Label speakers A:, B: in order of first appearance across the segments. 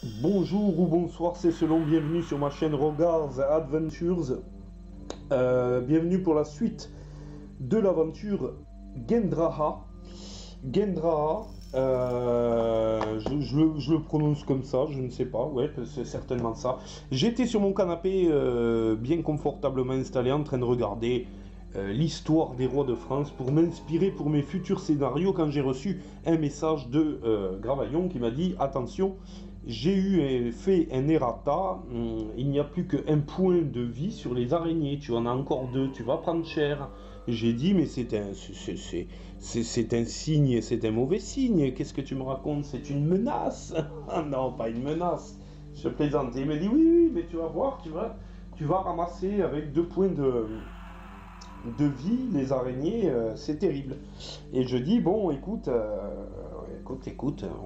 A: Bonjour ou bonsoir, c'est selon, bienvenue sur ma chaîne Rogars Adventures. Bienvenue pour la suite de l'aventure Gendraha. Gendraha, je le prononce comme ça, je ne sais pas, ouais, c'est certainement ça. J'étais sur mon canapé, bien confortablement installé, en train de regarder l'histoire des rois de France pour m'inspirer pour mes futurs scénarios quand j'ai reçu un message de Gravaillon qui m'a dit « Attention, j'ai fait un errata, il n'y a plus qu'un point de vie sur les araignées, tu en as encore deux, tu vas prendre cher. » J'ai dit « Mais c'est un signe, c'est un mauvais signe, qu'est-ce que tu me racontes? C'est une menace !» Ah non, pas une menace, je plaisante. Et il me dit « Oui, mais tu vas voir, tu vas ramasser avec 2 points de vie, les araignées, c'est terrible. » Et je dis, bon, écoute,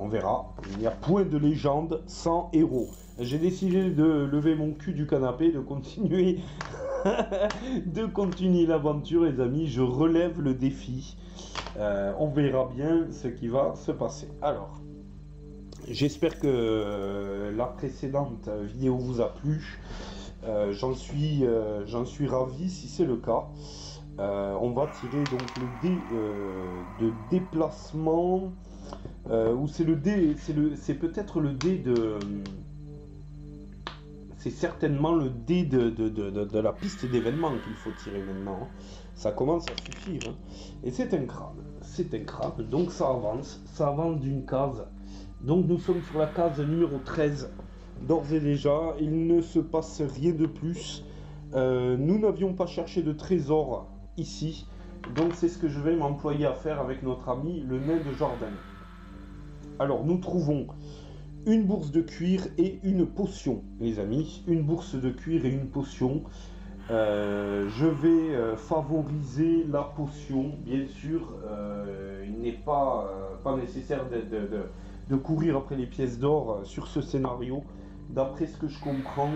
A: on verra. Il n'y a point de légende sans héros. J'ai décidé de lever mon cul du canapé, de continuer, de continuer l'aventure, les amis. Je relève le défi. On verra bien ce qui va se passer. Alors, j'espère que la précédente vidéo vous a plu. J'en suis ravi si c'est le cas. On va tirer donc le dé de déplacement, ou c'est le dé, c'est peut-être le dé de, c'est certainement le dé de la piste d'événements qu'il faut tirer maintenant. Ça commence à suffire, hein. Et c'est un crâne, donc ça avance d'une case. Donc nous sommes sur la case numéro 13. D'ores et déjà, il ne se passe rien de plus. Nous n'avions pas cherché de trésor ici, donc c'est ce que je vais m'employer à faire avec notre ami le nain de Jardin. Alors nous trouvons une bourse de cuir et une potion, les amis. Une bourse de cuir et une potion. Je vais favoriser la potion, bien sûr. Il n'est pas nécessaire de courir après les pièces d'or sur ce scénario. D'après ce que je comprends,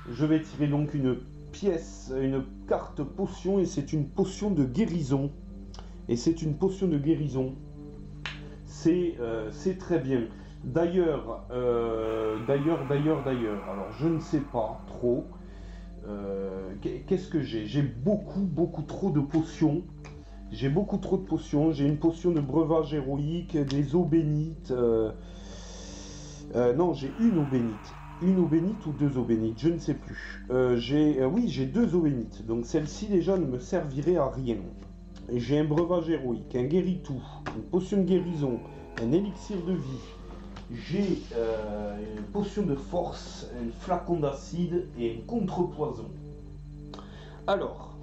A: je vais tirer donc une carte potion, et c'est une potion de guérison. C'est très bien. D'ailleurs, alors je ne sais pas trop. Qu'est-ce que j'ai? J'ai beaucoup trop de potions. J'ai une potion de breuvage héroïque, des eaux bénites. Non, j'ai une eau bénite. Une eau bénite ou 2 eaux bénites, je ne sais plus. Oui, j'ai 2 eaux bénites, donc celle-ci déjà ne me servirait à rien. Et j'ai un breuvage héroïque, un guéri-tout, une potion de guérison, un élixir de vie. J'ai une potion de force, un flacon d'acide et un contrepoison. Alors,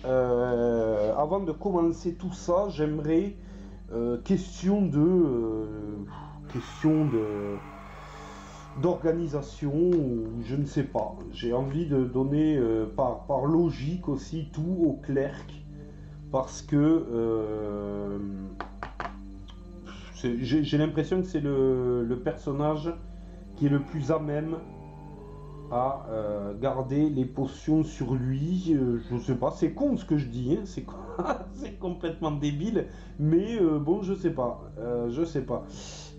A: avant de commencer tout ça, j'aimerais question d'organisation, je ne sais pas. J'ai envie de donner par logique aussi tout au clerc, parce que j'ai l'impression que c'est le personnage qui est le plus à même à garder les potions sur lui. Je sais pas, c'est con ce que je dis, hein, c'est complètement débile, mais bon, je sais pas.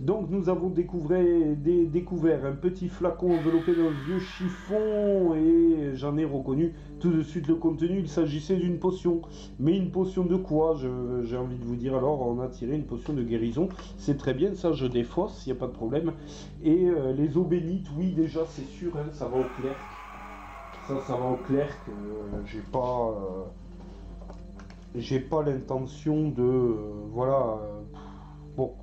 A: Donc nous avons découvert un petit flacon enveloppé dans un vieux chiffon, et j'en ai reconnu tout de suite le contenu. Il s'agissait d'une potion. Mais une potion de quoi? J'ai envie de vous dire. Alors on a tiré une potion de guérison. C'est très bien, ça je défausse, il n'y a pas de problème. Et les eaux bénites, oui, déjà c'est sûr, hein, ça va au clerc. Ça va au clerc. J'ai pas l'intention de... voilà. Bon.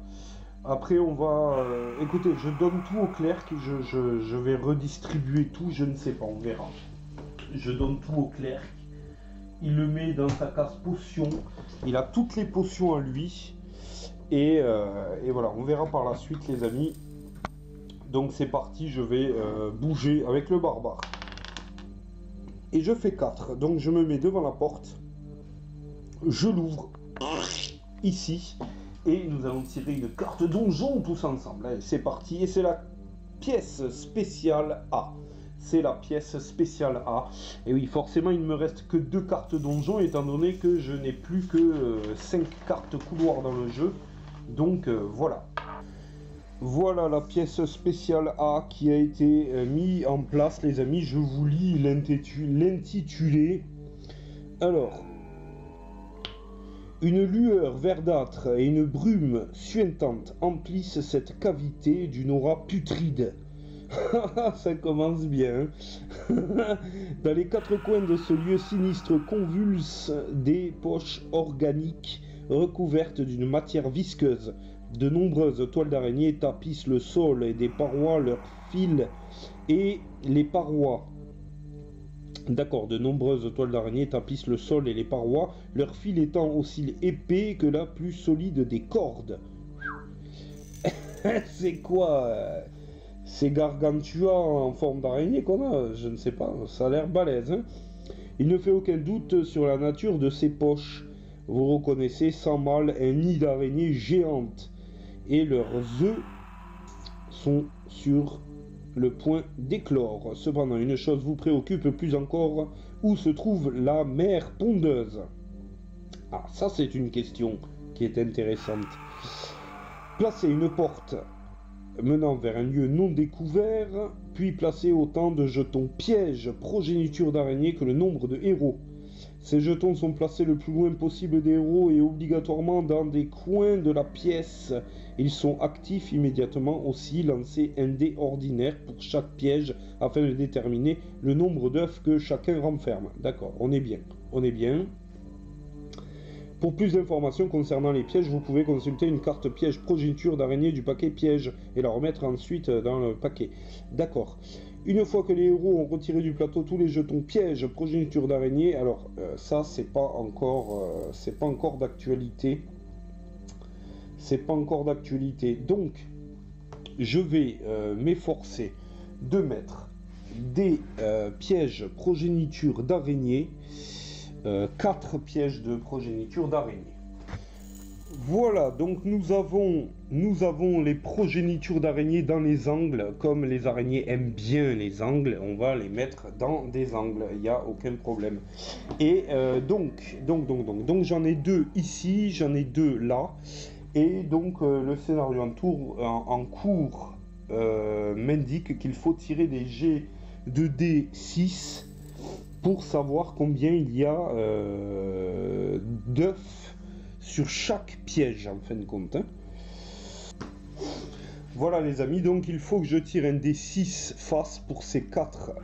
A: Après, on va... écoutez, je donne tout au clerc, je vais redistribuer tout, je ne sais pas, on verra. Je donne tout au clerc, il le met dans sa case potion, il a toutes les potions à lui, et voilà, on verra par la suite, les amis. Donc c'est parti, je vais bouger avec le barbare. Et je fais 4, donc je me mets devant la porte, je l'ouvre, ici, et nous allons tirer une carte donjon tous ensemble. Allez, c'est parti, et c'est la pièce spéciale A. C'est la pièce spéciale A. Et oui, forcément, il ne me reste que 2 cartes donjon, étant donné que je n'ai plus que 5 cartes couloir dans le jeu. Donc voilà. Voilà la pièce spéciale A qui a été mise en place, les amis. Je vous lis l'intitulé. Alors, une lueur verdâtre et une brume suintante emplissent cette cavité d'une aura putride. Ça commence bien. Dans les quatre coins de ce lieu sinistre convulsent des poches organiques recouvertes d'une matière visqueuse. De nombreuses toiles d'araignée tapissent le sol et des parois leur filent et les parois. D'accord, de nombreuses toiles d'araignée tapissent le sol et les parois, leur fil étant aussi épais que la plus solide des cordes. C'est quoi ces gargantua en forme d'araignée qu'on a? Je ne sais pas, ça a l'air balèze. Hein. Il ne fait aucun doute sur la nature de ces poches. Vous reconnaissez sans mal un nid d'araignée géante. Et leurs œufs sont sur le point d'éclore. Cependant, une chose vous préoccupe plus encore, où se trouve la mère pondeuse? Ah, ça c'est une question qui est intéressante. Placez une porte menant vers un lieu non découvert, puis placez autant de jetons pièges, progéniture d'araignée que le nombre de héros. Ces jetons sont placés le plus loin possible des héros et obligatoirement dans des coins de la pièce. Ils sont actifs immédiatement aussi. Lancez un dé ordinaire pour chaque piège afin de déterminer le nombre d'œufs que chacun renferme. D'accord, on est bien. On est bien. Pour plus d'informations concernant les pièges, vous pouvez consulter une carte piège progéniture d'araignée du paquet piège et la remettre ensuite dans le paquet. D'accord. Une fois que les héros ont retiré du plateau tous les jetons pièges progéniture d'araignée, alors ça c'est pas encore d'actualité. C'est pas encore d'actualité. Donc je vais m'efforcer de mettre des pièges progéniture d'araignée. 4 pièges de progéniture d'araignée. Voilà, donc nous avons les progénitures d'araignées dans les angles. Comme les araignées aiment bien les angles, on va les mettre dans des angles, il n'y a aucun problème. Et donc j'en ai 2 ici, j'en ai 2 là. Et donc le scénario en cours m'indique qu'il faut tirer des jets de D6 pour savoir combien il y a d'œufs sur chaque piège en fin de compte. Hein. Voilà les amis, donc il faut que je tire un D6 face pour ces 4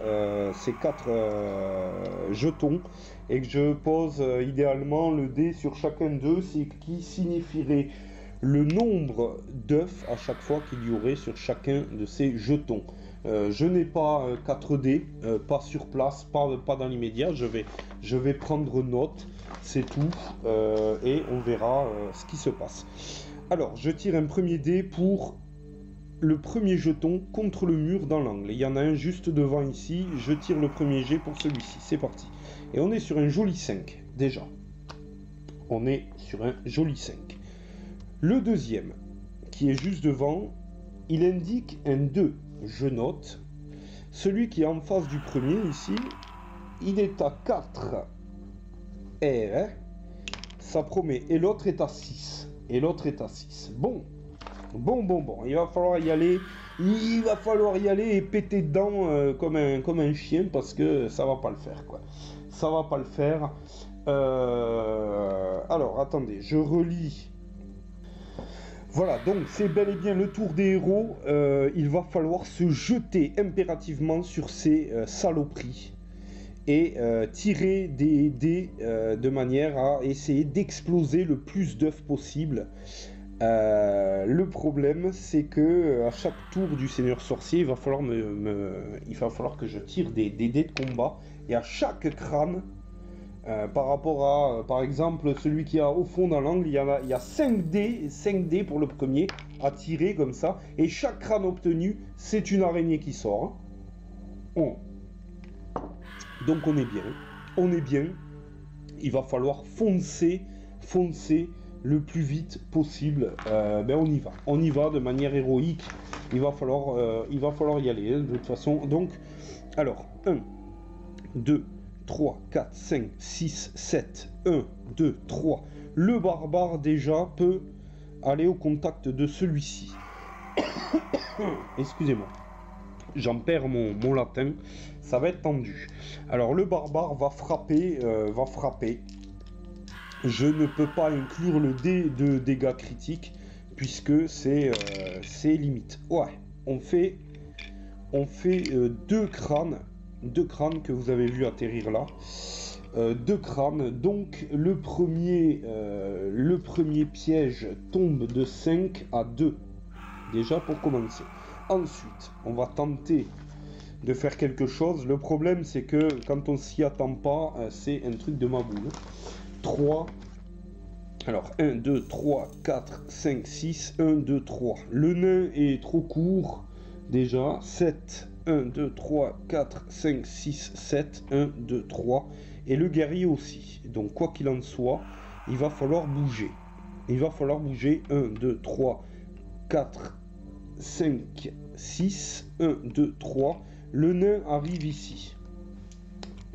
A: jetons et que je pose idéalement le dé sur chacun d'eux, ce qui signifierait le nombre d'œufs à chaque fois qu'il y aurait sur chacun de ces jetons. Je n'ai pas 4 dés, pas sur place, pas dans l'immédiat, je vais prendre note, c'est tout, et on verra ce qui se passe. Alors, je tire un premier dé pour le premier jeton contre le mur dans l'angle. Il y en a un juste devant ici, je tire le premier jet pour celui-ci, c'est parti. Et on est sur un joli 5, déjà. On est sur un joli 5. Le deuxième, qui est juste devant, il indique un 2. Je note. Celui qui est en face du premier ici, il est à 4 R. Hein, ça promet. Et l'autre est à 6. Et l'autre est à 6. Bon. Il va falloir y aller. Il va falloir y aller et péter dedans comme un chien parce que ça va pas le faire, quoi. Ça va pas le faire. Alors, attendez. Je relis. Voilà, donc c'est bel et bien le tour des héros. Il va falloir se jeter impérativement sur ces saloperies et tirer des dés de manière à essayer d'exploser le plus d'œufs possible. Le problème, c'est que à chaque tour du Seigneur Sorcier, il va falloir que je tire des dés de combat et à chaque crâne. Par rapport à, par exemple, celui qui est au fond dans l'angle, il y a 5 dés pour le premier à tirer comme ça, et chaque crâne obtenu, c'est une araignée qui sort. Hein. Donc on est bien, il va falloir foncer le plus vite possible. On y va de manière héroïque, il va falloir y aller, hein, de toute façon. Donc, alors, 1, 2, 3, 4, 5, 6, 7, 1, 2, 3. Le barbare déjà peut aller au contact de celui-ci. Excusez-moi. J'en perds mon latin. Ça va être tendu. Alors le barbare va frapper. Je ne peux pas inclure le dé de dégâts critiques puisque c'est limite. Ouais, on fait deux crânes que vous avez vu atterrir là. Deux crânes. Donc le premier piège tombe de 5 à 2. Déjà pour commencer. Ensuite, on va tenter de faire quelque chose. Le problème, c'est que quand on s'y attend pas, c'est un truc de ma boule. 3. Alors, 1, 2, 3, 4, 5, 6. 1, 2, 3. Le nain est trop court. Déjà. 7. 1, 2, 3, 4, 5, 6, 7. 1, 2, 3. Et le guerrier aussi. Donc, quoi qu'il en soit, il va falloir bouger. 1, 2, 3, 4, 5, 6. 1, 2, 3. Le nain arrive ici.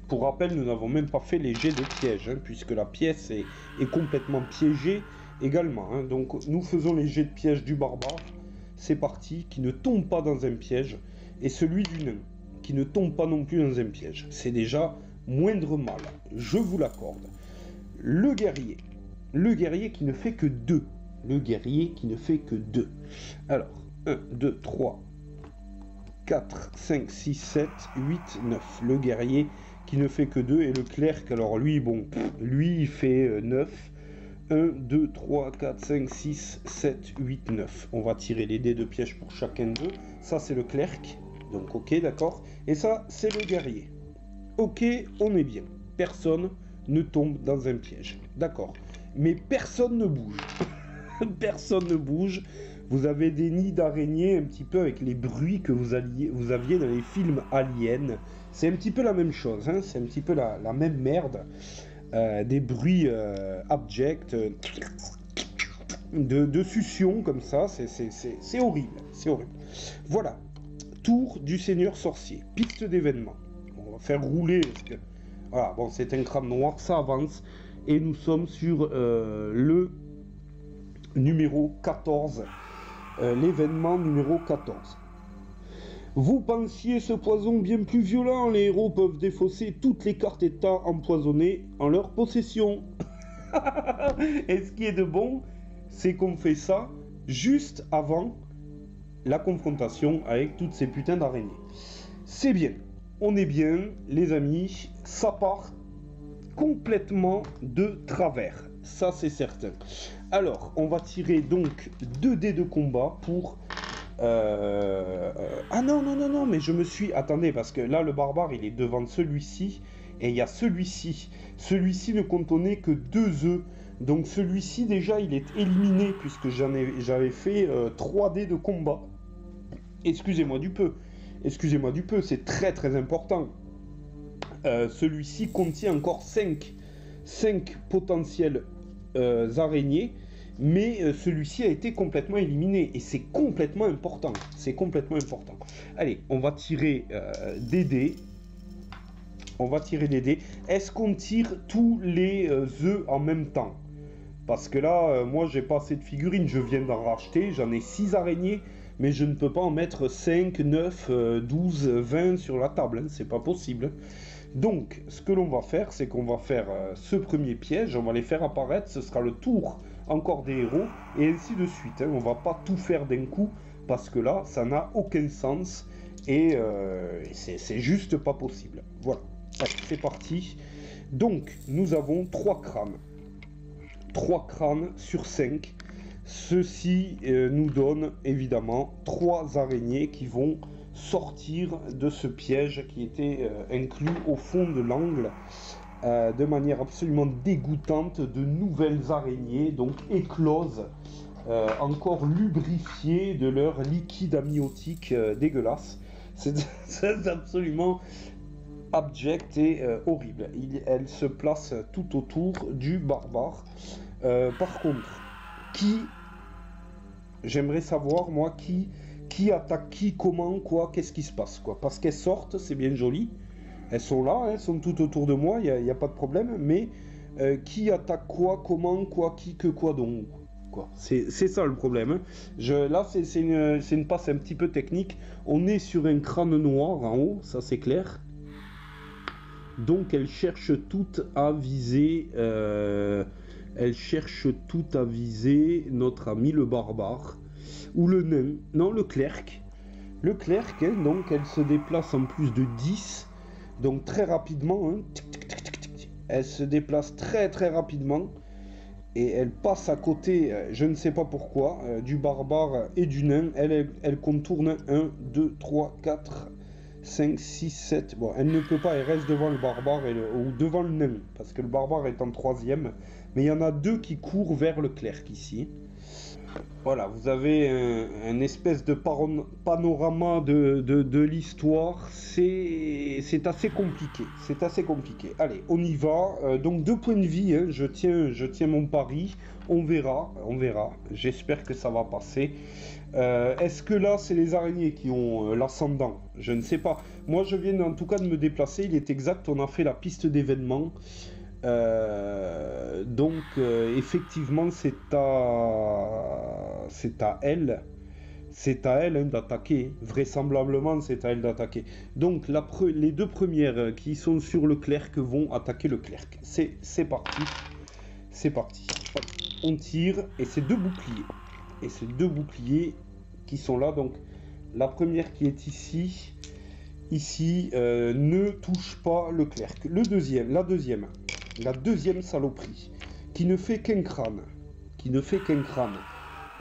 A: Pour rappel, nous n'avons même pas fait les jets de piège, hein, puisque la pièce est complètement piégée également. Hein. Donc nous faisons les jets de piège du barbare. C'est parti, qui ne tombe pas dans un piège. Et celui du nain, qui ne tombe pas non plus dans un piège. C'est déjà moindre mal, je vous l'accorde. Le guerrier qui ne fait que 2. Alors, 1, 2, 3, 4, 5, 6, 7, 8, 9. Le guerrier qui ne fait que 2. Et le clerc, alors lui, bon, lui, il fait 9. 1, 2, 3, 4, 5, 6, 7, 8, 9. On va tirer les dés de piège pour chacun d'eux. Ça, c'est le clerc. Donc, ok, d'accord. Et ça, c'est le guerrier. Ok, on est bien. Personne ne tombe dans un piège. D'accord. Mais personne ne bouge. Personne ne bouge. Vous avez des nids d'araignées un petit peu avec les bruits que vous aviez dans les films Alien. C'est un petit peu la même chose, hein, c'est un petit peu la même merde. Des bruits abjects, de succion comme ça, c'est horrible, c'est horrible. Voilà, tour du seigneur sorcier, piste d'événement. On va faire rouler, parce que... Voilà, bon, c'est un crâne noir, ça avance. Et nous sommes sur le numéro 14. L'événement numéro 14. Vous pensiez ce poison bien plus violent, les héros peuvent défausser toutes les cartes état empoisonnées en leur possession. Et ce qui est de bon, c'est qu'on fait ça juste avant la confrontation avec toutes ces putains d'araignées. C'est bien, on est bien, les amis, ça part complètement de travers, ça c'est certain. Alors, on va tirer donc 2 dés de combat pour... Ah non, mais je me suis... Attendez, parce que là, le barbare, il est devant celui-ci, et il y a celui-ci. Celui-ci ne contenait que 2 œufs. Donc celui-ci, déjà, il est éliminé, puisque j'avais fait 3 dés de combat. Excusez-moi du peu, c'est très très important. Celui-ci contient encore 5 potentiels araignées, mais celui-ci a été complètement éliminé et c'est complètement important. Allez, on va tirer des dés. Est-ce qu'on tire tous les œufs en même temps? Parce que là, moi j'ai pas assez de figurines, je viens d'en racheter, j'en ai 6 araignées, mais je ne peux pas en mettre 5, 9, 12, 20 sur la table, hein, c'est pas possible. Donc, ce que l'on va faire, c'est qu'on va faire ce premier piège, on va les faire apparaître, ce sera le tour encore des héros, et ainsi de suite. Hein. On va pas tout faire d'un coup, parce que là, ça n'a aucun sens, et c'est juste pas possible. Voilà, allez, c'est parti. Donc, nous avons 3 crânes. 3 crânes sur 5. Ceci nous donne, évidemment, 3 araignées qui vont sortir de ce piège qui était inclus au fond de l'angle de manière absolument dégoûtante. De nouvelles araignées donc écloses, encore lubrifiées de leur liquide amniotique dégueulasse. C'est absolument abject et horrible. Elle se place tout autour du barbare. Par contre, j'aimerais savoir moi qui attaque qui, comment, quoi, qu'est-ce qui se passe, quoi. Parce qu'elles sortent, c'est bien joli. Elles sont là, elles sont tout autour de moi, il n'y a pas de problème. Mais qui attaque quoi, comment, quoi, qui, que, quoi donc. quoi. C'est ça le problème. Hein. Là, c'est une passe un petit peu technique. On est sur un crâne noir en haut, ça c'est clair. Donc elle cherche toutes à viser... elle cherche tout à viser notre ami le barbare. Ou le nain. Non, le clerc. Le clerc, hein, donc elle se déplace en plus de 10. Donc très rapidement. Hein. Elle se déplace très très rapidement. Et elle passe à côté, je ne sais pas pourquoi, du barbare et du nain. Elle contourne 1, 2, 3, 4, 5, 6, 7. Bon, elle ne peut pas, elle reste devant le barbare ou devant le nain. Parce que le barbare est en troisième. Mais il y en a deux qui courent vers le clerc ici. Voilà, vous avez un espèce de panorama de l'histoire. C'est assez compliqué. C'est assez compliqué. Allez, on y va. Donc 2 points de vie. Hein, je tiens mon pari. On verra. On verra. J'espère que ça va passer. Est-ce que là, c'est les araignées qui ont l'ascendant? Je ne sais pas. Moi, je viens en tout cas de me déplacer. Il est exact. On a fait la piste d'événements. Donc effectivement c'est à elle hein, d'attaquer, vraisemblablement c'est à elle d'attaquer. Donc les deux premières qui sont sur le clerc vont attaquer le clerc. C'est parti, c'est parti. On tire et c'est 2 boucliers qui sont là. Donc la première qui est ici ne touche pas le clerc. La deuxième saloperie, qui ne fait qu'un crâne.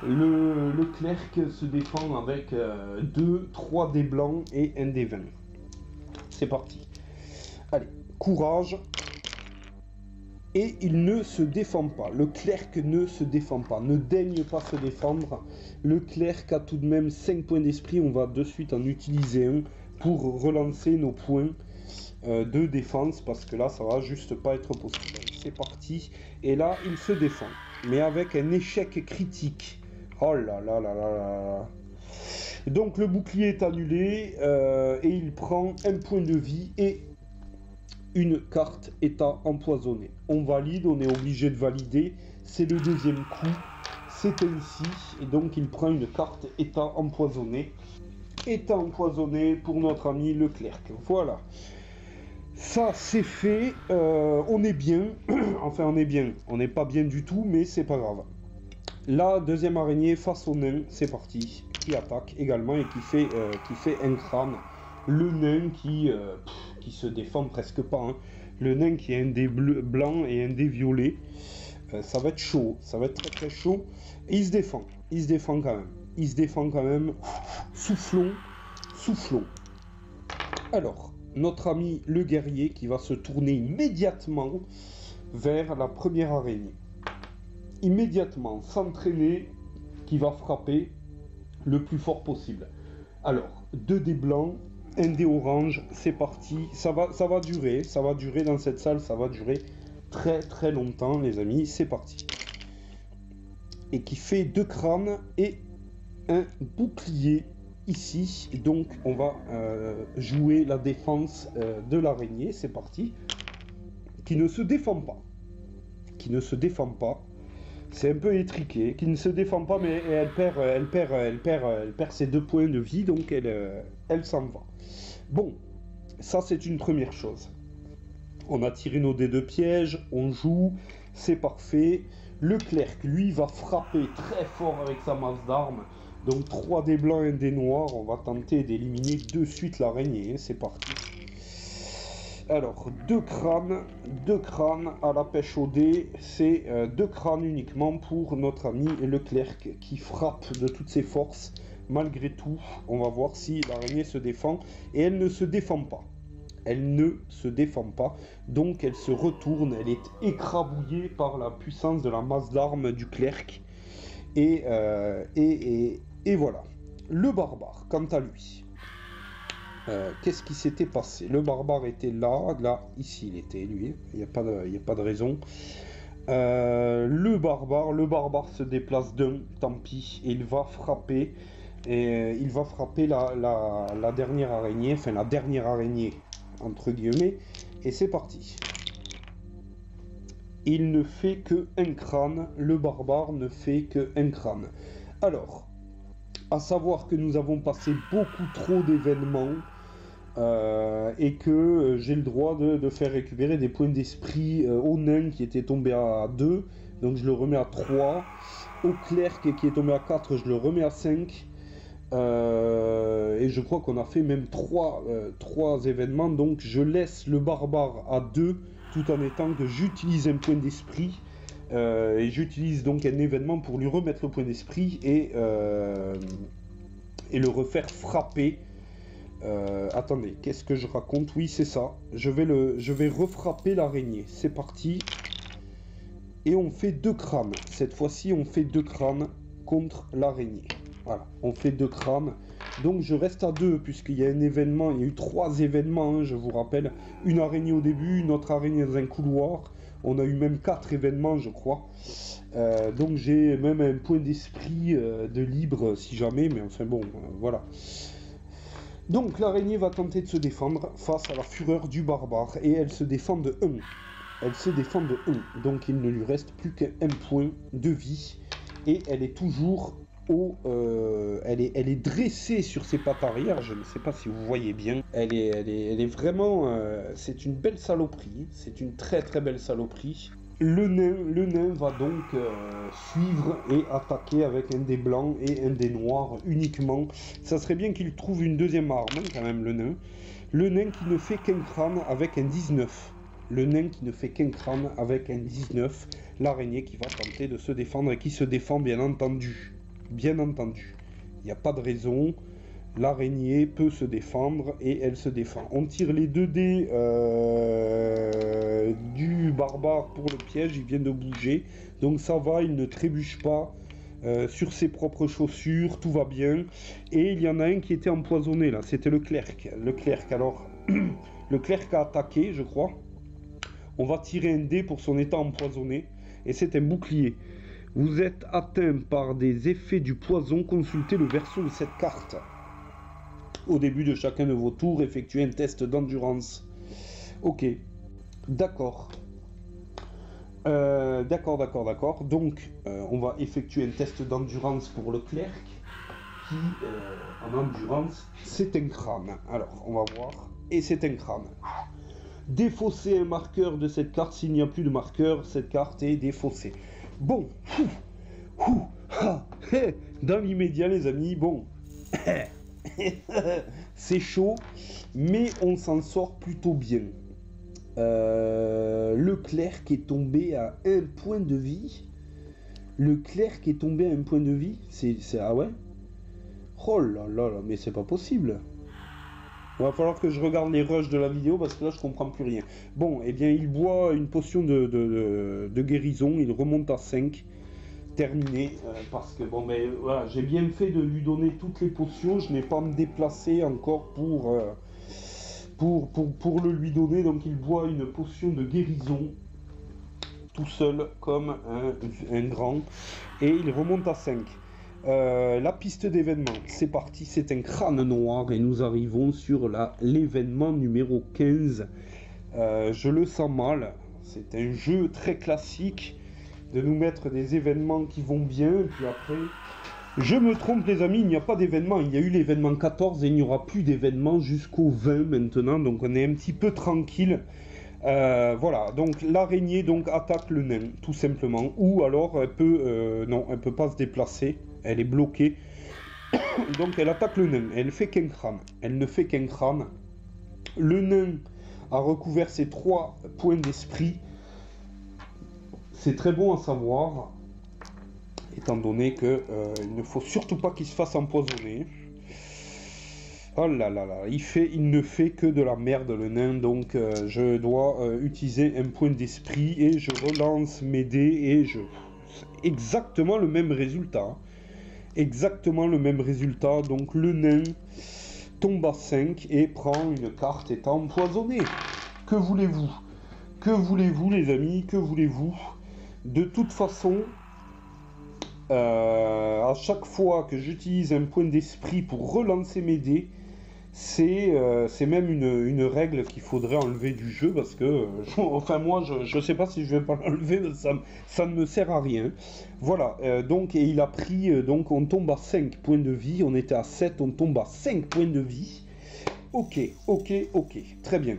A: Le clerc se défend avec 2, 3 dés blancs et 1 dé 20. C'est parti. Allez, courage. Et il ne se défend pas. Le clerc ne se défend pas. Ne daigne pas se défendre. Le clerc a tout de même 5 points d'esprit. On va de suite en utiliser un pour relancer nos points de défense, parce que là ça va juste pas être possible. C'est parti, et là il se défend, mais avec un échec critique. Oh là là là là là. Donc le bouclier est annulé et il prend 1 point de vie et une carte état empoisonné. On valide, on est obligé de valider, c'est le deuxième coup, c'est ainsi, et donc il prend une carte état empoisonné. État empoisonné pour notre ami le clerc. Voilà. Ça c'est fait, on est bien, enfin on est bien, on n'est pas bien du tout, mais c'est pas grave. La deuxième araignée face au nain, c'est parti, qui attaque également et qui fait un crâne. Le nain qui se défend presque pas, hein. Le nain qui a un dé blanc et un dé violet, ça va être chaud, ça va être très très chaud. Et il se défend quand même, soufflons. Alors, notre ami le guerrier qui va se tourner immédiatement vers la première araignée. Immédiatement, s'entraîner, qui va frapper le plus fort possible. Alors, 2 dés blancs, 1 dé orange, c'est parti. Ça va durer dans cette salle, ça va durer très très longtemps les amis, c'est parti. Et qui fait 2 crânes et un bouclier. Ici, donc on va jouer la défense de l'araignée, c'est parti, qui ne se défend pas, c'est un peu étriqué, qui ne se défend pas, mais elle perd ses 2 points de vie, donc elle s'en va. Bon, ça c'est une première chose. On a tiré nos dés de piège, on joue, c'est parfait. Le clerc, lui, va frapper très fort avec sa masse d'armes. Donc 3 dés blancs et 1 dé noir, on va tenter d'éliminer de suite l'araignée, hein, c'est parti. Alors, 2 crânes à la pêche au dé, c'est 2 crânes uniquement pour notre ami le clerc qui frappe de toutes ses forces. Malgré tout, on va voir si l'araignée se défend, et elle ne se défend pas. Donc elle se retourne, elle est écrabouillée par la puissance de la masse d'armes du clerc. Et voilà. Le barbare, quant à lui, qu'est-ce qui s'était passé? Le barbare était là, ici il était, lui, il n'y a pas de raison. Le barbare se déplace d'un, tant pis, et il va frapper la dernière araignée, enfin la dernière araignée, entre guillemets, et c'est parti. il ne fait que un crâne, le barbare ne fait que un crâne. Alors, à savoir que nous avons passé beaucoup trop d'événements et que j'ai le droit de faire récupérer des points d'esprit au nain qui était tombé à 2, donc je le remets à 3. Au clerc qui est tombé à 4, je le remets à 5. Et je crois qu'on a fait même 3 événements, donc je laisse le barbare à 2 tout en étant que j'utilise un point d'esprit et j'utilise donc un événement pour lui remettre le point d'esprit et le refaire frapper. Attendez, qu'est-ce que je raconte? Oui, c'est ça, je vais refrapper l'araignée, c'est parti. Et on fait 2 crânes, cette fois-ci on fait 2 crânes contre l'araignée. Voilà, on fait 2 crânes. Donc je reste à 2 puisqu'il y a un événement, il y a eu 3 événements, hein, je vous rappelle. Une araignée au début, une autre araignée dans un couloir. On a eu même 4 événements, je crois. Donc j'ai même un point d'esprit de libre si jamais, mais enfin bon, voilà. Donc l'araignée va tenter de se défendre face à la fureur du barbare et elle se défend de 1. Elle se défend de 1, donc il ne lui reste plus qu'un point de vie et elle est toujours elle est dressée sur ses pattes arrière. Je ne sais pas si vous voyez bien. Elle est vraiment, c'est une belle saloperie. C'est une très très belle saloperie. Le nain va donc suivre et attaquer avec un dé blanc et un dé noir uniquement. Ça serait bien qu'il trouve une deuxième arme quand même, le nain. Le nain qui ne fait qu'un crâne avec un 19. Le nain qui ne fait qu'un crâne avec un 19. L'araignée qui va tenter de se défendre et qui se défend bien entendu. Bien entendu. Il n'y a pas de raison. L'araignée peut se défendre et elle se défend. On tire les 2 dés du barbare pour le piège. Il vient de bouger. Donc ça va, il ne trébuche pas sur ses propres chaussures. Tout va bien. Et il y en a un qui était empoisonné là. C'était le clerc. Le clerc, alors... le clerc a attaqué, je crois. On va tirer un dé pour son état empoisonné. Et c'est un bouclier. Vous êtes atteint par des effets du poison. Consultez le verso de cette carte. Au début de chacun de vos tours, effectuez un test d'endurance. Ok. D'accord. D'accord. Donc, on va effectuer un test d'endurance pour le clerc. Qui, en endurance, c'est un crâne. Alors, on va voir. Et c'est un crâne. Défausser un marqueur de cette carte. S'il n'y a plus de marqueur, cette carte est défaussée. Bon. Dans l'immédiat, les amis, bon. C'est chaud, mais on s'en sort plutôt bien. Le clerc est tombé à 1 point de vie. Le clerc est tombé à 1 point de vie. C'est ah ouais. Oh là là là, mais c'est pas possible. Il va falloir que je regarde les rushs de la vidéo parce que là je comprends plus rien. Bon, eh bien il boit une potion de guérison, il remonte à 5. Terminé, parce que bon ben voilà, j'ai bien fait de lui donner toutes les potions, je n'ai pas à me déplacer encore pour le lui donner, donc il boit une potion de guérison tout seul comme un grand et il remonte à 5. La piste d'événement, c'est parti, c'est un crâne noir et nous arrivons sur l'événement numéro 15. Je le sens mal, c'est un jeu très classique de nous mettre des événements qui vont bien, et puis après, je me trompe les amis, il n'y a pas d'événement, il y a eu l'événement 14 et il n'y aura plus d'événement jusqu'au 20 maintenant, donc on est un petit peu tranquille. Voilà, donc l'araignée donc attaque le nain, tout simplement, ou alors elle peut, non, elle peut pas se déplacer, elle est bloquée, donc elle attaque le nain, elle fait qu'un crâne, elle ne fait qu'un crâne. Le nain a recouvert ses 3 points d'esprit. C'est très bon à savoir, étant donné que il ne faut surtout pas qu'il se fasse empoisonner. Oh là là là, il ne fait que de la merde le nain, donc je dois utiliser un point d'esprit et je relance mes dés et exactement le même résultat. Exactement le même résultat, donc le nain tombe à 5 et prend une carte étant empoisonné. Que voulez-vous? Que voulez-vous les amis? Que voulez-vous? De toute façon, à chaque fois que j'utilise un point d'esprit pour relancer mes dés, C'est même une règle qu'il faudrait enlever du jeu parce que, enfin moi je sais pas si je vais pas l'enlever, mais ça ne me sert à rien. Voilà, donc et il a pris, donc on tombe à 5 points de vie, on était à 7, on tombe à 5 points de vie. Ok, ok, ok, très bien,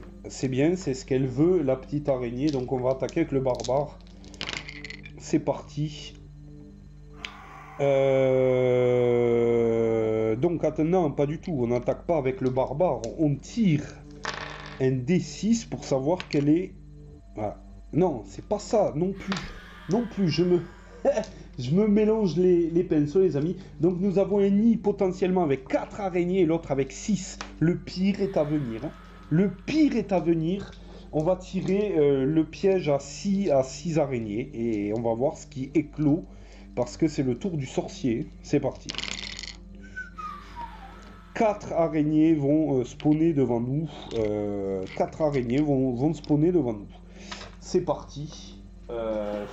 A: c'est ce qu'elle veut, la petite araignée, donc on va attaquer avec le barbare. C'est parti. Donc non, pas du tout, on n'attaque pas avec le barbare, on tire un D6 pour savoir quelle est... Voilà. Non, c'est pas ça, non plus. Non plus, je me mélange les pinceaux, les amis. Donc nous avons un nid potentiellement avec 4 araignées et l'autre avec 6. Le pire est à venir. Hein. Le pire est à venir. On va tirer le piège à 6 araignées et on va voir ce qui éclot parce que c'est le tour du sorcier. C'est parti. 4 araignées vont spawner devant nous. 4 araignées vont spawner devant nous. C'est parti.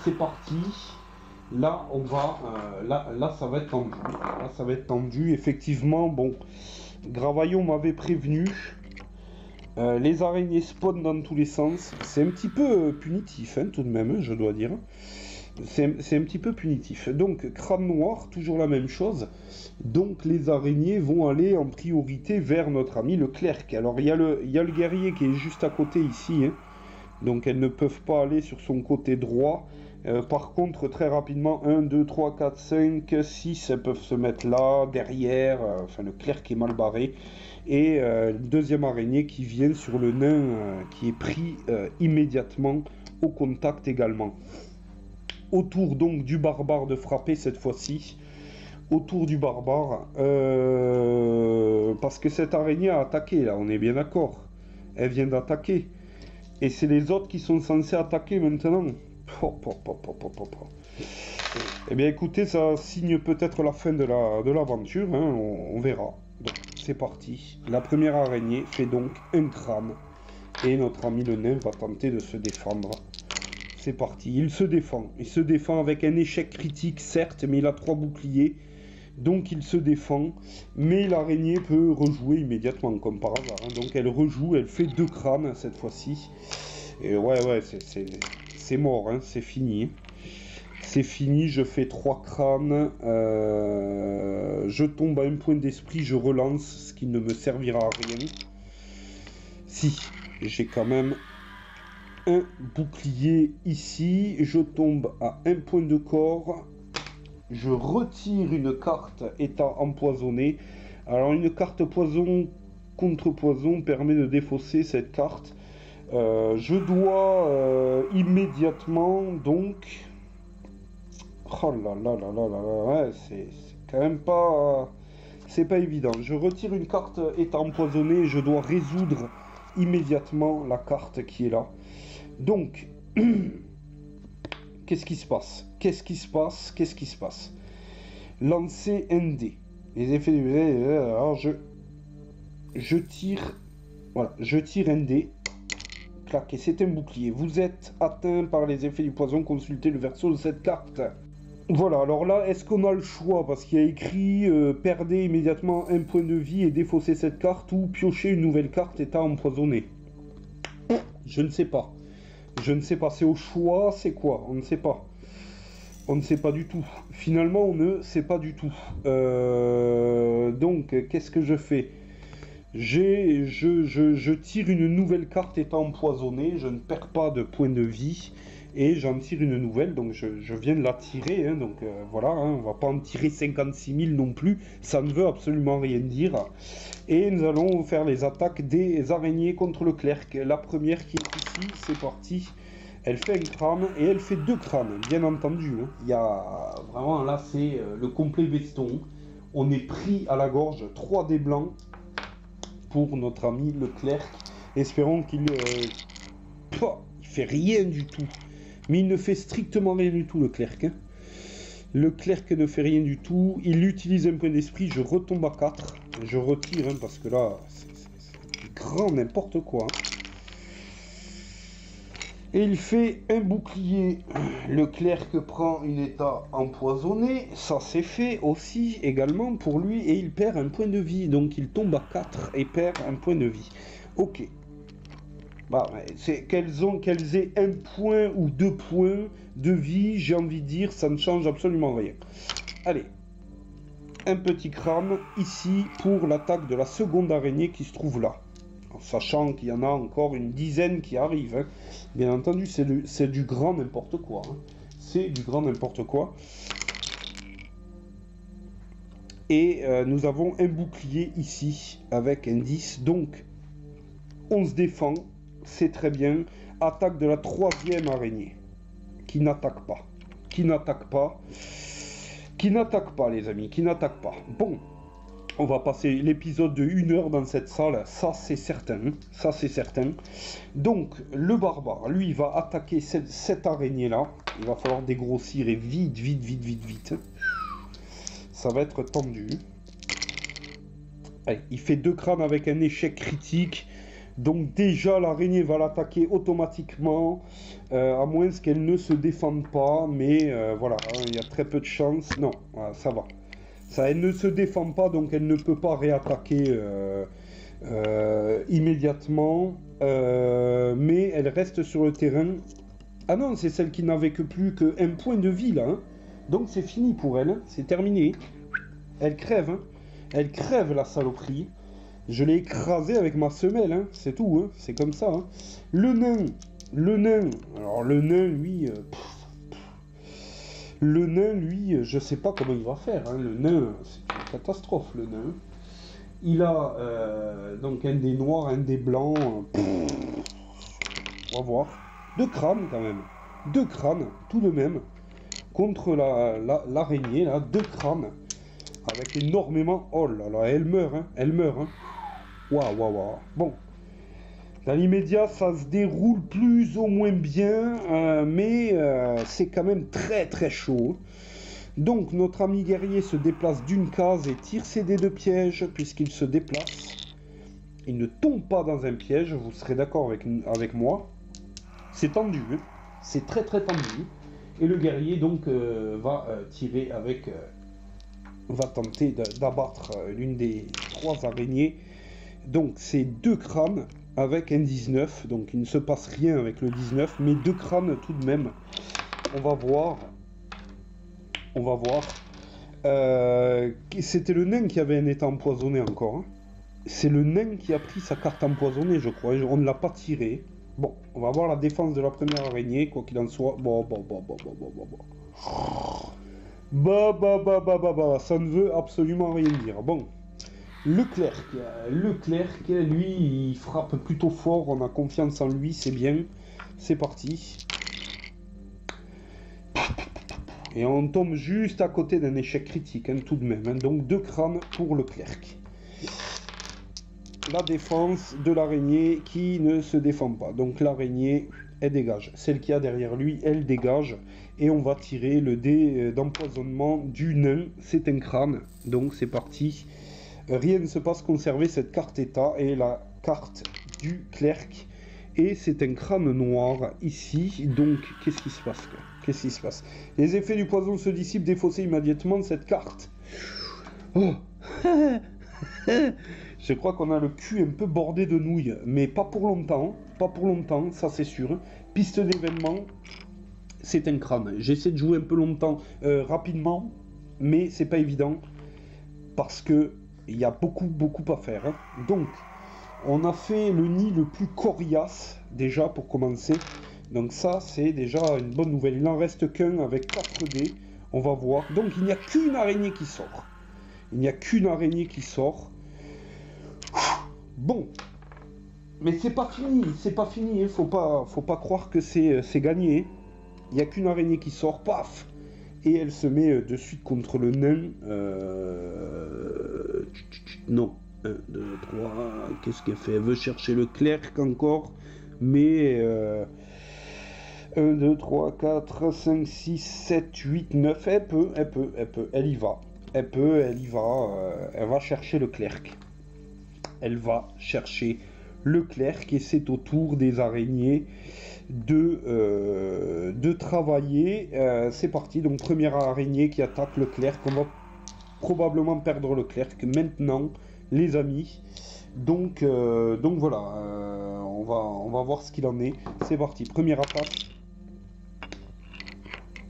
A: C'est parti. Là, on va... là, ça va être tendu. Là, ça va être tendu. Effectivement, bon... Gravaillon m'avait prévenu. Les araignées spawnent dans tous les sens. C'est un petit peu punitif, hein, tout de même, je dois dire. C'est un petit peu punitif. Donc, crâne noir, toujours la même chose. Donc, les araignées vont aller en priorité vers notre ami le clerc. Alors, il y a le guerrier qui est juste à côté ici. Hein. Donc, elles ne peuvent pas aller sur son côté droit. Par contre, très rapidement, 1, 2, 3, 4, 5, 6, elles peuvent se mettre là, derrière. Enfin, le clerc est mal barré. Et deuxième araignée qui vient sur le nain qui est pris immédiatement au contact également. Autour donc du barbare de frapper cette fois-ci. Autour du barbare. Parce que cette araignée a attaqué là, on est bien d'accord. Elle vient d'attaquer. Et c'est les autres qui sont censés attaquer maintenant. Eh bien écoutez, ça signe peut-être la fin de l'aventure, hein, on verra. Donc c'est parti. La première araignée fait donc un crâne. Et notre ami le nain va tenter de se défendre. C'est parti, il se défend. Il se défend avec un échec critique, certes, mais il a 3 boucliers. Donc il se défend. Mais l'araignée peut rejouer immédiatement, comme par hasard. Hein. Donc elle rejoue, elle fait 2 crânes cette fois-ci. Et ouais, c'est mort, hein, c'est fini. C'est fini, je fais 3 crânes. Je tombe à un point d'esprit, je relance, ce qui ne me servira à rien. Si, j'ai quand même un bouclier ici. Je tombe à un point de corps. Je retire une carte étant empoisonnée. Alors une carte poison contre poison permet de défausser cette carte. Je dois immédiatement donc... Oh là là là là là là, ouais, c'est quand même pas... C'est pas évident. Je retire une carte étant empoisonnée et je dois résoudre immédiatement la carte qui est là. Donc, qu'est-ce qui se passe? Qu'est-ce qui se passe? Qu'est-ce qui se passe? Lancer un dé. Les effets du... Alors je tire... Voilà, je tire un dé. Clac, et c'est un bouclier. Vous êtes atteint par les effets du poison. Consultez le verso de cette carte. Voilà, alors là, est-ce qu'on a le choix? Parce qu'il y a écrit perdez immédiatement un point de vie et défaussez cette carte ou piochez une nouvelle carte étant empoisonnée. Je ne sais pas. Je ne sais pas. C'est au choix, c'est quoi? On ne sait pas. On ne sait pas du tout. Finalement, on ne sait pas du tout. Donc, qu'est-ce que je fais? Je tire une nouvelle carte étant empoisonnée. Je ne perds pas de points de vie. Et j'en tire une nouvelle, donc je viens de la tirer, hein, donc voilà, hein, on va pas en tirer 56 000 non plus, ça ne veut absolument rien dire. Et nous allons faire les attaques des araignées contre le clerc. La première qui est ici, c'est parti, elle fait un crâne et elle fait 2 crânes, bien entendu. Hein. Il y a vraiment, là c'est le complet veston, on est pris à la gorge, 3 dés blancs pour notre ami le clerc. Espérons qu'il fait rien du tout. Mais il ne fait strictement rien du tout, le clerc. Hein. Le clerc ne fait rien du tout. Il utilise un point d'esprit. Je retombe à 4. Je retire, hein, parce que là, c'est grand n'importe quoi. Hein. Et il fait un bouclier. Le clerc prend une état empoisonnée. Ça c'est fait aussi également pour lui. Et il perd un point de vie. Donc il tombe à 4 et perd un point de vie. Ok. Bah, c'est qu'elles aient un point ou 2 points de vie, j'ai envie de dire, ça ne change absolument rien. Allez. Un petit crâne ici pour l'attaque de la seconde araignée qui se trouve là. En sachant qu'il y en a encore une dizaine qui arrivent. Hein. Bien entendu, c'est du grand n'importe quoi. Hein. C'est du grand n'importe quoi. Et nous avons un bouclier ici avec un 10. Donc, on se défend. C'est très bien. Attaque de la troisième araignée. Qui n'attaque pas. Qui n'attaque pas. Qui n'attaque pas, les amis. Qui n'attaque pas. Bon. On va passer l'épisode de 1 heure dans cette salle, ça c'est certain, ça c'est certain. Donc le barbare, lui, va attaquer cette araignée-là. Il va falloir dégrossir et vite, vite, vite, vite, vite. Ça va être tendu. Allez, il fait 2 crânes avec un échec critique. Donc déjà l'araignée va l'attaquer automatiquement, à moins qu'elle ne se défende pas. Mais voilà, il y a très peu de chance. Non, voilà, ça va. Ça, elle ne se défend pas, donc elle ne peut pas réattaquer immédiatement. Mais elle reste sur le terrain. Ah non, c'est celle qui n'avait que plus qu'un point de vie, là. Hein. Donc c'est fini pour elle, hein. C'est terminé. Elle crève, hein. Elle crève, la saloperie. Je l'ai écrasée avec ma semelle, hein. C'est tout, hein. C'est comme ça. Hein. Le nain. Alors le nain, lui... Le nain, lui, je sais pas comment il va faire. Hein. Le nain, c'est une catastrophe, le nain. Il a donc un dé noir, un dé blanc. On va voir. 2 crânes, quand même. 2 crânes, tout de même. Contre l'araignée, là. 2 crânes. Avec énormément... Oh là là, elle meurt, hein. Elle meurt, hein. Waouh, waouh, waouh. Bon. Dans l'immédiat, ça se déroule plus ou moins bien, mais c'est quand même très très chaud. Donc notre ami guerrier se déplace d'une case et tire ses dés de piège puisqu'il se déplace. Il ne tombe pas dans un piège, vous serez d'accord avec moi. C'est tendu, hein. C'est très très tendu. Et le guerrier donc va tirer avec... va tenter d'abattre l'une des 3 araignées. Donc c'est 2 crânes avec un 19, donc il ne se passe rien avec le 19, mais 2 crânes tout de même. On va voir. C'était le nain qui avait un état empoisonné encore. Hein. C'est le nain qui a pris sa carte empoisonnée, je crois. On ne l'a pas tiré. Bon, on va voir la défense de la première araignée, quoi qu'il en soit. Ça ne veut absolument rien dire. Bon. Le clerc, lui, il frappe plutôt fort, on a confiance en lui, c'est bien. C'est parti. Et on tombe juste à côté d'un échec critique, hein, tout de même. Hein. Donc 2 crânes pour le clerc. La défense de l'araignée qui ne se défend pas. Donc l'araignée, elle dégage. Celle qui a derrière lui, elle dégage. Et on va tirer le dé d'empoisonnement du nain. C'est un crâne, donc c'est parti. Rien ne se passe, conserver cette carte état et la carte du clerc. Et c'est un crâne noir ici. Donc, qu'est-ce qui se passe? Qu'est-ce qui se passe? Les effets du poison se dissipent, défaussez immédiatement de cette carte. Oh. Je crois qu'on a le cul un peu bordé de nouilles. Mais pas pour longtemps. Pas pour longtemps, ça c'est sûr. Piste d'événement. C'est un crâne. J'essaie de jouer un peu longtemps, rapidement. Mais c'est pas évident. Parce que il y a beaucoup à faire. Hein. Donc, on a fait le nid le plus coriace, déjà, pour commencer. Donc ça, c'est déjà une bonne nouvelle. Il n'en reste qu'un avec 4 dés. On va voir. Donc, il n'y a qu'une araignée qui sort. Il n'y a qu'une araignée qui sort. Bon. Mais c'est pas fini. C'est pas fini. Hein. Faut pas croire que c'est gagné. Il n'y a qu'une araignée qui sort. Paf! Et elle se met de suite contre le nain. Non. 1, 2, 3. Qu'est-ce qu'elle fait? Elle veut chercher le clerc encore. Mais 1, 2, 3, 4, 5, 6, 7, 8, 9. Elle peut. Elle y va. Elle y va. Elle va chercher le clerc. Elle va chercher le clerc. Et c'est au tour des araignées de travailler. C'est parti, donc première araignée qui attaque le clerc. On va probablement perdre le clerc maintenant, les amis. Donc voilà, on va voir ce qu'il en est. C'est parti, première attaque.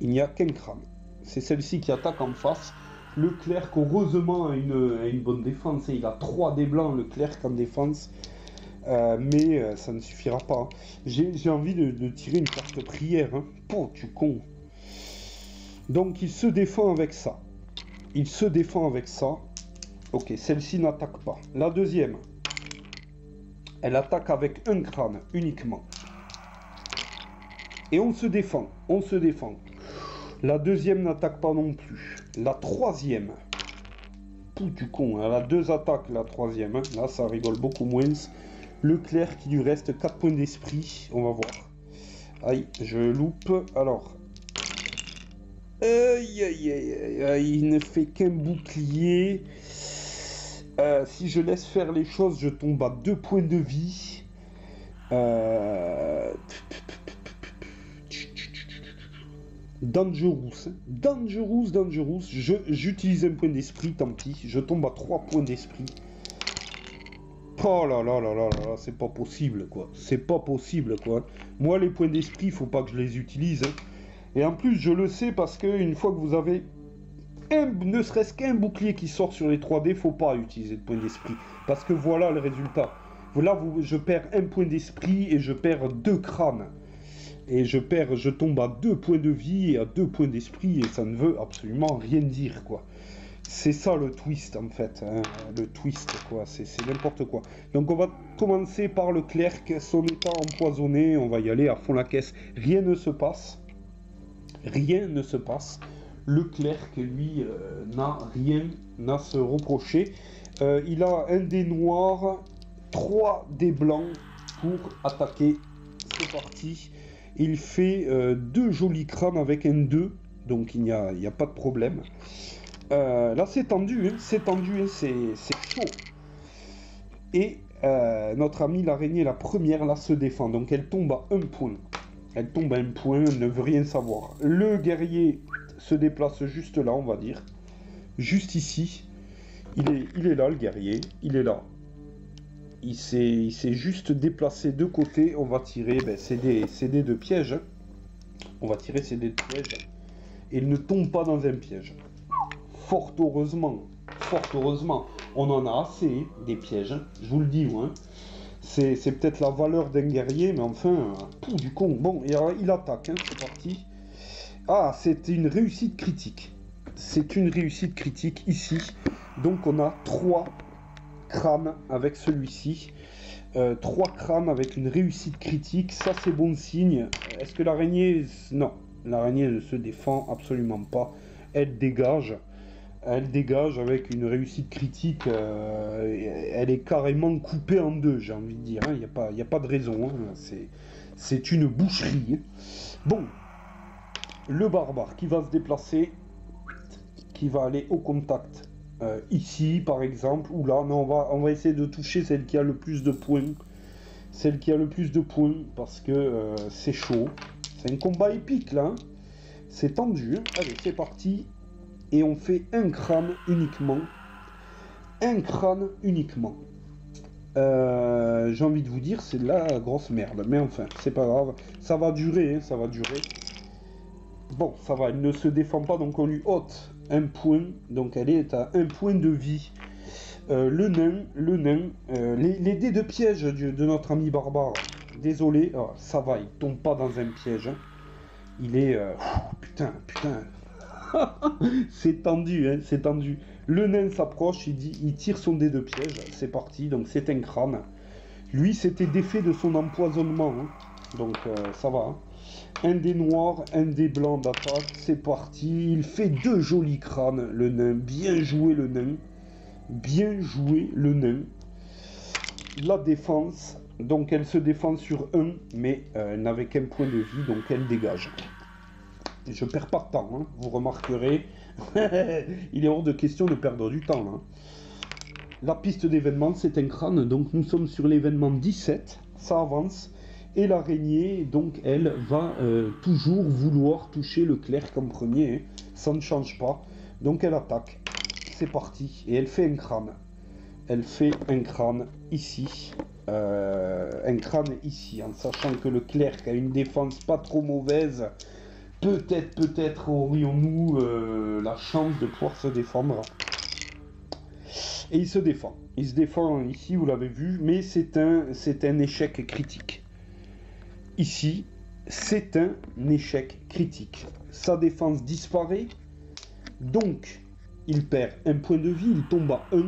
A: Il n'y a qu'un crâne. C'est celle-ci qui attaque en face. Le clerc, heureusement, a une bonne défense. Il a 3 dés blancs, le clerc, en défense. Mais ça ne suffira pas. J'ai envie de tirer une carte prière. Hein. Oh, tu con. Donc, il se défend avec ça. Il se défend avec ça. Ok, celle-ci n'attaque pas. La deuxième, elle attaque avec un crâne uniquement. Et on se défend. On se défend. La deuxième n'attaque pas non plus. La troisième. Pouh, du con. Elle a 2 attaques, la troisième. Hein. Là, ça rigole beaucoup moins. Le clerc qui lui reste 4 points d'esprit. On va voir. Aïe, je loupe. Alors. Aïe, aïe, aïe, aïe. Il ne fait qu'un bouclier. Si je laisse faire les choses, je tombe à 2 points de vie. Dangerous. Dangerous, dangerous. J'utilise un point d'esprit, tant pis. Je tombe à 3 points d'esprit. Oh là là là là là, c'est pas possible, quoi. C'est pas possible, quoi. Moi, les points d'esprit, faut pas que je les utilise. Hein. Et en plus, je le sais parce que une fois que vous avez ne serait-ce qu'un bouclier qui sort sur les 3D, faut pas utiliser de point d'esprit. Parce que voilà le résultat. Là, je perds 1 point d'esprit et je perds 2 crânes. Et je tombe à 2 points de vie et à 2 points d'esprit et ça ne veut absolument rien dire, quoi. C'est ça le twist, en fait. Hein. Le twist, quoi. C'est n'importe quoi. Donc, on va commencer par le clerc. Son état empoisonné. On va y aller à fond la caisse. Rien ne se passe. Rien ne se passe. Le clerc, lui, n'a rien à se reprocher. Il a un dé noir, 3 dés blancs pour attaquer. C'est parti. Il fait 2 jolis crânes avec un 2. Donc, il n'y a pas de problème. Là, c'est tendu. Hein, c'est tendu. Hein, c'est chaud. Et notre amie l'araignée, la première, là, se défend. Donc, elle tombe à 1 point. Elle tombe à 1 point, elle ne veut rien savoir. Le guerrier se déplace juste là, on va dire. Juste ici. Il est là, le guerrier. Il est là. Il s'est juste déplacé de côté. On va tirer ces dés de piège. On va tirer ces dés de piège. Et il ne tombe pas dans un piège. Fort heureusement. Fort heureusement. On en a assez, des pièges. Je vous le dis, moi. C'est peut-être la valeur d'un guerrier, mais enfin, tout du con. Bon, il attaque, hein, c'est parti. Ah, c'est une réussite critique. C'est une réussite critique ici. Donc on a 3 crânes avec celui-ci. 3 crânes avec une réussite critique. Ça, c'est bon signe. Est-ce que l'araignée... Non, l'araignée ne se défend absolument pas. Elle dégage. Elle dégage avec une réussite critique. Elle est carrément coupée en 2, j'ai envie de dire. Il n'y a pas de raison. Hein. C'est une boucherie. Bon. Le barbare qui va se déplacer, qui va aller au contact ici par exemple, ou là, mais on va essayer de toucher celle qui a le plus de points. Celle qui a le plus de points, parce que c'est chaud. C'est un combat épique là. Hein. C'est tendu. Hein. Allez, c'est parti. Et on fait un crâne uniquement. Un crâne uniquement. J'ai envie de vous dire, c'est de la grosse merde. Mais enfin, c'est pas grave. Ça va durer, hein, ça va durer. Bon, ça va, elle ne se défend pas, donc on lui ôte un point. Donc elle est à 1 point de vie. Le nain, les dés de piège de notre ami barbare. Désolé, oh, ça va, il tombe pas dans un piège. Hein. Il est... putain. C'est tendu, hein, c'est tendu. Le nain s'approche, il tire son dé de piège. C'est parti, donc c'est un crâne. Lui, c'était défait de son empoisonnement. Hein. Donc ça va. Hein. Un dé noir, un dé blanc d'attaque, c'est parti. Il fait 2 jolis crânes, le nain. Bien joué, le nain. Bien joué, le nain. La défense, donc elle se défend sur 1, mais elle n'avait qu'un point de vie, donc elle dégage. Je perds pas de temps, hein. Vous remarquerez. Il est hors de question de perdre du temps, là. La piste d'événement, c'est un crâne, donc nous sommes sur l'événement 17. Ça avance. Et l'araignée, donc, elle va toujours vouloir toucher le clerc en premier, hein. Ça ne change pas. Donc elle attaque. C'est parti. Et elle fait un crâne. Elle fait un crâne ici. Un crâne ici, en sachant que le clerc a une défense pas trop mauvaise. Peut-être aurions-nous la chance de pouvoir se défendre. Et il se défend. Il se défend ici, vous l'avez vu, mais c'est un échec critique. Ici, c'est un échec critique. Sa défense disparaît, donc il perd un point de vie, il tombe à 1.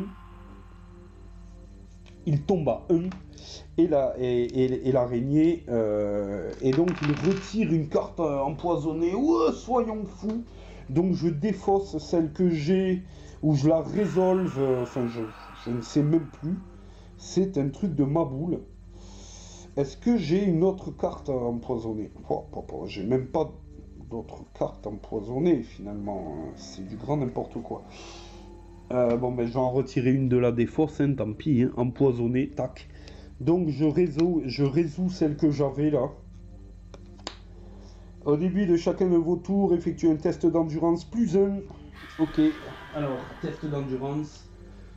A: Il tombe à 1, et l'araignée, et donc il retire une carte empoisonnée. Ouais, soyons fous. Donc je défausse celle que j'ai, ou je la résolve, enfin je ne sais même plus. C'est un truc de ma boule. Est-ce que j'ai une autre carte empoisonnée? J'ai même pas d'autres cartes empoisonnées finalement. C'est du grand n'importe quoi. Bon, ben je vais en retirer une de la défausse, hein, tant pis, hein, empoisonnée, tac. Donc je résous celle que j'avais là. Au début de chacun de vos tours, effectuez un test d'endurance +1. Ok, alors, test d'endurance,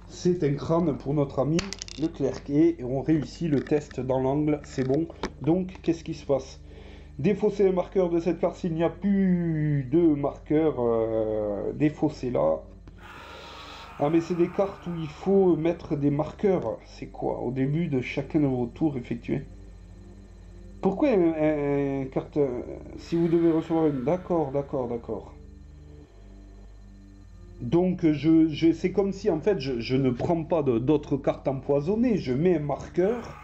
A: c'est un crâne pour notre ami le clerc. Et on réussit le test dans l'angle, c'est bon. Donc, qu'est-ce qui se passe? Défausser le marqueur de cette carte s'il n'y a plus de marqueur défaussé là. Ah mais c'est des cartes où il faut mettre des marqueurs. C'est quoi? Au début de chacun de vos tours effectués. Pourquoi un carte... si vous devez recevoir une... D'accord. Donc c'est comme si en fait je ne prends pas d'autres cartes empoisonnées. Je mets un marqueur.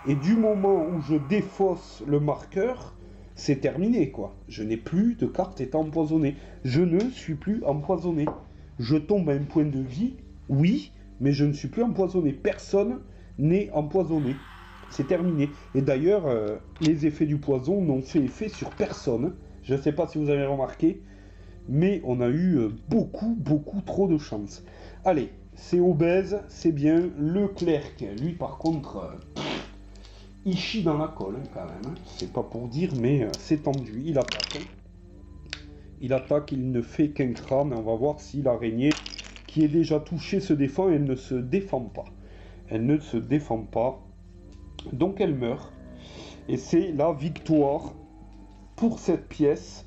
A: Et du moment où je défausse le marqueur, c'est terminé quoi. Je n'ai plus de cartes étant empoisonnées. Je ne suis plus empoisonné. Je tombe à un point de vie, oui, mais je ne suis plus empoisonné. Personne n'est empoisonné. C'est terminé. Et d'ailleurs, les effets du poison n'ont fait effet sur personne. Je ne sais pas si vous avez remarqué, mais on a eu beaucoup trop de chance. Allez, c'est obèse, c'est bien. Le clerc, lui par contre, il chie dans la colle hein, quand même. Hein. C'est pas pour dire, mais c'est tendu. Il attaque. Hein. Il attaque, il ne fait qu'un crâne. On va voir si l'araignée, qui est déjà touchée, se défend. Elle ne se défend pas. Elle ne se défend pas. Donc elle meurt. Et c'est la victoire pour cette pièce.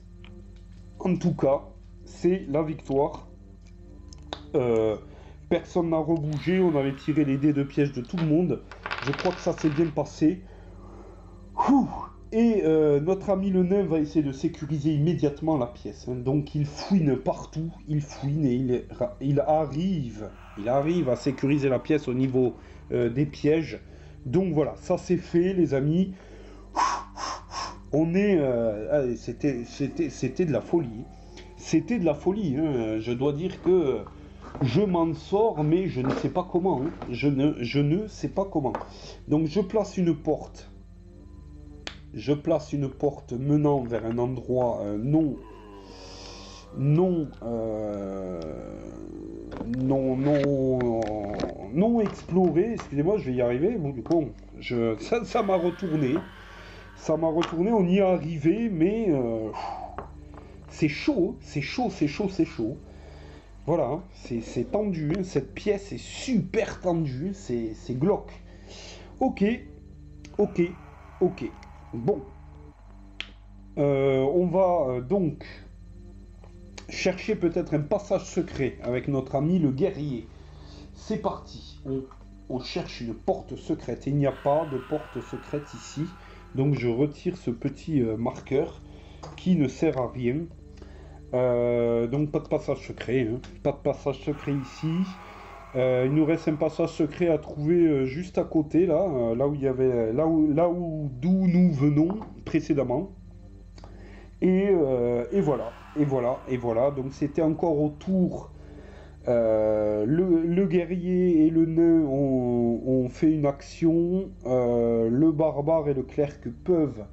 A: En tout cas, c'est la victoire. Personne n'a rebougé. On avait tiré les dés de piège de tout le monde. Je crois que ça s'est bien passé. Ouh. Et notre ami le nain va essayer de sécuriser immédiatement la pièce. Hein. Donc il fouine partout, il fouine et il arrive à sécuriser la pièce au niveau des pièges. Donc voilà, ça c'est fait les amis. On est... c'était de la folie. C'était de la folie. Hein. Je dois dire que je m'en sors, mais je ne sais pas comment. Hein. Je ne sais pas comment. Donc je place une porte. Je place une porte menant vers un endroit non exploré. Excusez-moi, je vais y arriver. Bon, ça m'a retourné. Ça m'a retourné. On y est arrivé, mais c'est chaud. C'est chaud. Voilà, hein, c'est tendu. Hein, cette pièce est super tendue. C'est glauque. Ok. Bon, on va donc chercher peut-être un passage secret avec notre ami le guerrier. C'est parti, on cherche une porte secrète. Il n'y a pas de porte secrète ici, donc je retire ce petit marqueur qui ne sert à rien. Donc pas de passage secret, hein. Pas de passage secret ici. Il nous reste un passage secret à trouver juste à côté, là où il y avait, d'où nous venons précédemment. Et voilà. Donc c'était encore au tour. Le guerrier et le nain ont fait une action. Le barbare et le clerc peuvent.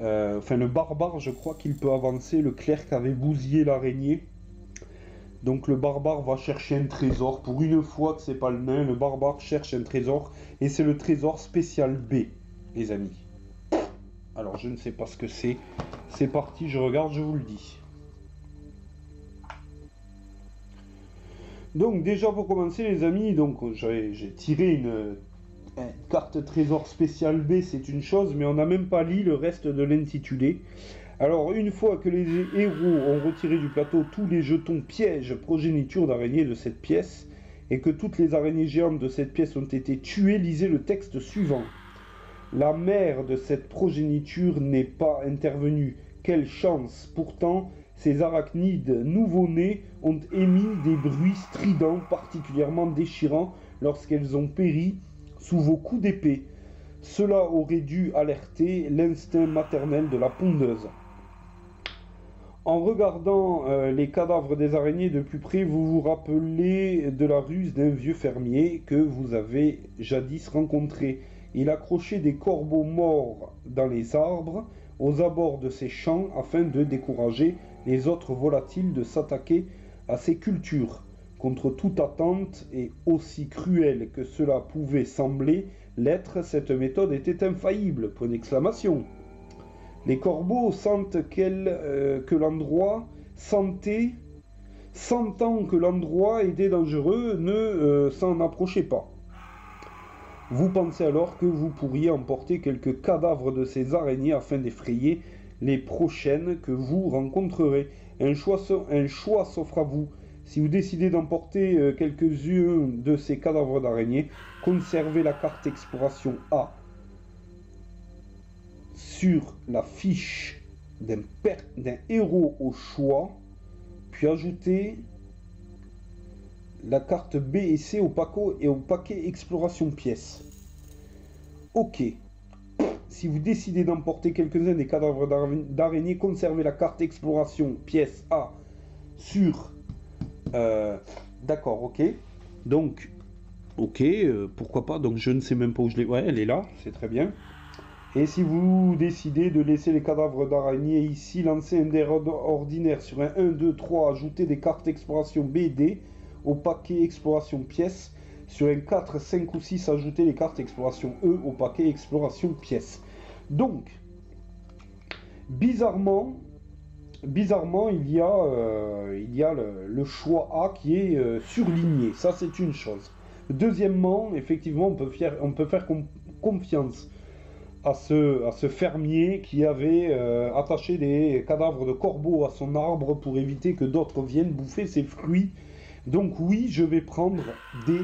A: Le barbare, je crois qu'il peut avancer. Le clerc avait bousillé l'araignée. Donc le barbare va chercher un trésor. Pour une fois que c'est pas le nain, le barbare cherche un trésor. Et c'est le trésor spécial B, les amis. Alors je ne sais pas ce que c'est. C'est parti, je regarde, je vous le dis. Donc déjà pour commencer les amis, donc j'ai tiré une carte trésor spéciale B, c'est une chose, mais on n'a même pas lu le reste de l'intitulé. Alors une fois que les héros ont retiré du plateau tous les jetons pièges progéniture d'araignées de cette pièce, et que toutes les araignées géantes de cette pièce ont été tuées, lisez le texte suivant. La mère de cette progéniture n'est pas intervenue. Quelle chance! Pourtant, ces arachnides nouveau-nés ont émis des bruits stridents particulièrement déchirants lorsqu'elles ont péri sous vos coups d'épée. Cela aurait dû alerter l'instinct maternel de la pondeuse. En regardant les cadavres des araignées de plus près, vous vous rappelez de la ruse d'un vieux fermier que vous avez jadis rencontré. Il accrochait des corbeaux morts dans les arbres aux abords de ses champs afin de décourager les autres volatiles de s'attaquer à ces cultures. Contre toute attente, et aussi cruelle que cela pouvait sembler l'être, cette méthode était infaillible. Point d'exclamation. Les corbeaux sentent que l'endroit sentant que l'endroit était dangereux, ne s'en approchaient pas. Vous pensez alors que vous pourriez emporter quelques cadavres de ces araignées afin d'effrayer les prochaines que vous rencontrerez. Un choix s'offre à vous. Si vous décidez d'emporter quelques-uns de ces cadavres d'araignées, conservez la carte exploration A sur la fiche d'un héros au choix, puis ajoutez la carte B et C au paquet exploration pièces. Ok. Si vous décidez d'emporter quelques-uns des cadavres d'araignées, conservez la carte exploration pièce A sur... D'accord, ok. Donc, ok, pourquoi pas. Donc je ne sais même pas où je l'ai... Ouais, elle est là, c'est très bien. Et si vous décidez de laisser les cadavres d'araignées ici, lancez un dé ordinaire sur un 1, 2, 3, ajoutez des cartes exploration B et D au paquet exploration pièces. Sur un 4, 5 ou 6, ajoutez les cartes exploration E au paquet exploration pièces. Donc, bizarrement, il y a le choix A qui est surligné. Ça, c'est une chose. Deuxièmement, effectivement, on peut faire confiance à ce fermier qui avait attaché des cadavres de corbeaux à son arbre pour éviter que d'autres viennent bouffer ses fruits. Donc oui, je vais prendre des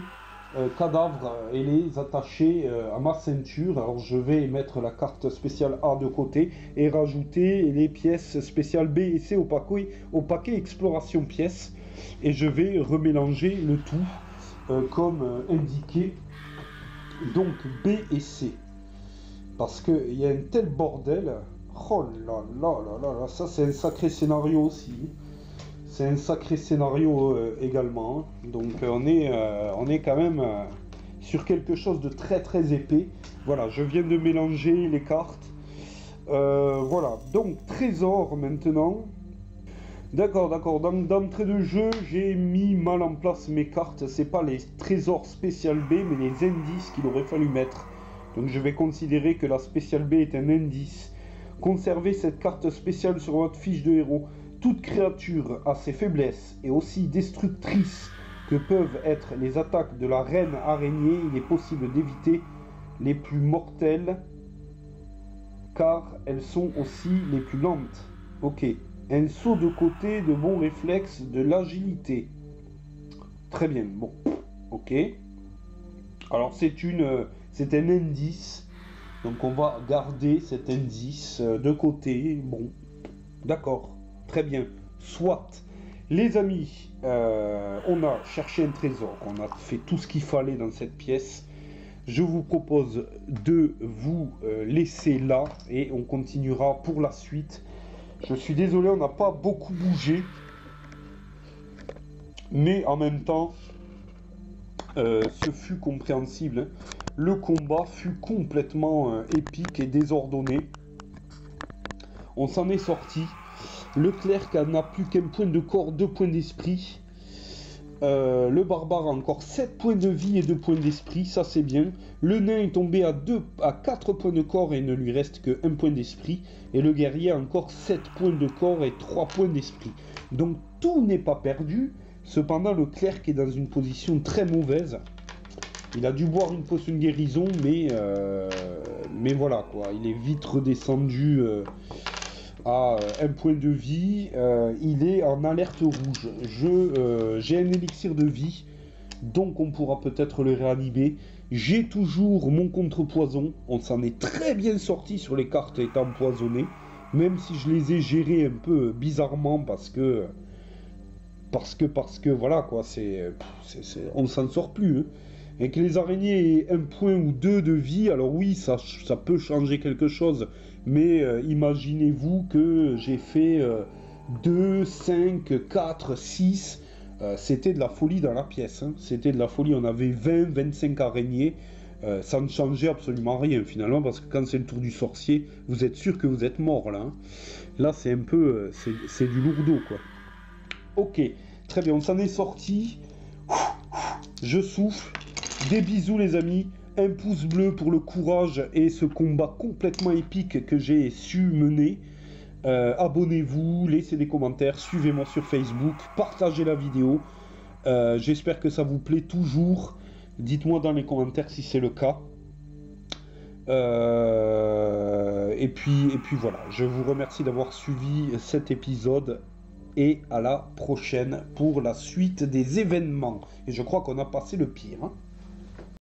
A: cadavres et les attacher à ma ceinture. Alors je vais mettre la carte spéciale A de côté et rajouter les pièces spéciales B et C au paquet exploration pièces. Et je vais remélanger le tout comme indiqué. Donc B et C. Parce qu'il y a un tel bordel. Oh là là là là là, ça c'est un sacré scénario aussi. C'est un sacré scénario également. Donc on est quand même sur quelque chose de très très épais. Voilà, je viens de mélanger les cartes. Voilà, donc trésor maintenant. D'accord. D'entrée de jeu, j'ai mis mal en place mes cartes. C'est pas les trésors spécial B, mais les indices qu'il aurait fallu mettre. Donc je vais considérer que la spéciale B est un indice. Conservez cette carte spéciale sur votre fiche de héros. Toute créature a ses faiblesses et aussi destructrices que peuvent être les attaques de la reine araignée. Il est possible d'éviter les plus mortelles car elles sont aussi les plus lentes. Ok. Un saut de côté, de bons réflexes, de l'agilité. Très bien. Bon. Ok. Alors c'est un indice. Donc on va garder cet indice de côté. Bon. D'accord. Très bien, soit. Les amis, on a cherché un trésor, on a fait tout ce qu'il fallait dans cette pièce. Je vous propose de vous laisser là et on continuera pour la suite. Je suis désolé, on n'a pas beaucoup bougé. Mais en même temps, ce fut compréhensible. Le combat fut complètement épique et désordonné. On s'en est sorti. Le clerc n'a plus qu'un point de corps, 2 points d'esprit. Le barbare a encore 7 points de vie et 2 points d'esprit, ça c'est bien. Le nain est tombé à 4 points de corps et il ne lui reste que 1 point d'esprit. Et le guerrier a encore 7 points de corps et 3 points d'esprit. Donc tout n'est pas perdu. Cependant, le clerc est dans une position très mauvaise. Il a dû boire une potion de guérison, mais voilà quoi. Il est vite redescendu à 1 point de vie. Il est en alerte rouge. J'ai un élixir de vie, donc on pourra peut-être le réanimer. J'ai toujours mon contre-poison. On s'en est très bien sorti sur les cartes étant empoisonnées, même si je les ai gérées un peu bizarrement parce que voilà quoi, on ne s'en sort plus. Hein. Et que les araignées aient 1 point ou 2 de vie, alors oui, ça peut changer quelque chose, mais imaginez-vous que j'ai fait 2, 5, 4, 6, c'était de la folie dans la pièce, hein. C'était de la folie, on avait 20, 25 araignées, ça ne changeait absolument rien finalement, parce que quand c'est le tour du sorcier, vous êtes sûr que vous êtes mort là. Hein. Là c'est un peu, c'est du lourdeau quoi. Ok, très bien, on s'en est sorti. Je souffle. Des bisous les amis. Un pouce bleu pour le courage et ce combat complètement épique que j'ai su mener. Abonnez-vous, laissez des commentaires, suivez-moi sur Facebook, partagez la vidéo. J'espère que ça vous plaît toujours. Dites-moi dans les commentaires si c'est le cas. Et puis voilà, je vous remercie d'avoir suivi cet épisode. Et à la prochaine pour la suite des événements. Et je crois qu'on a passé le pire. Hein.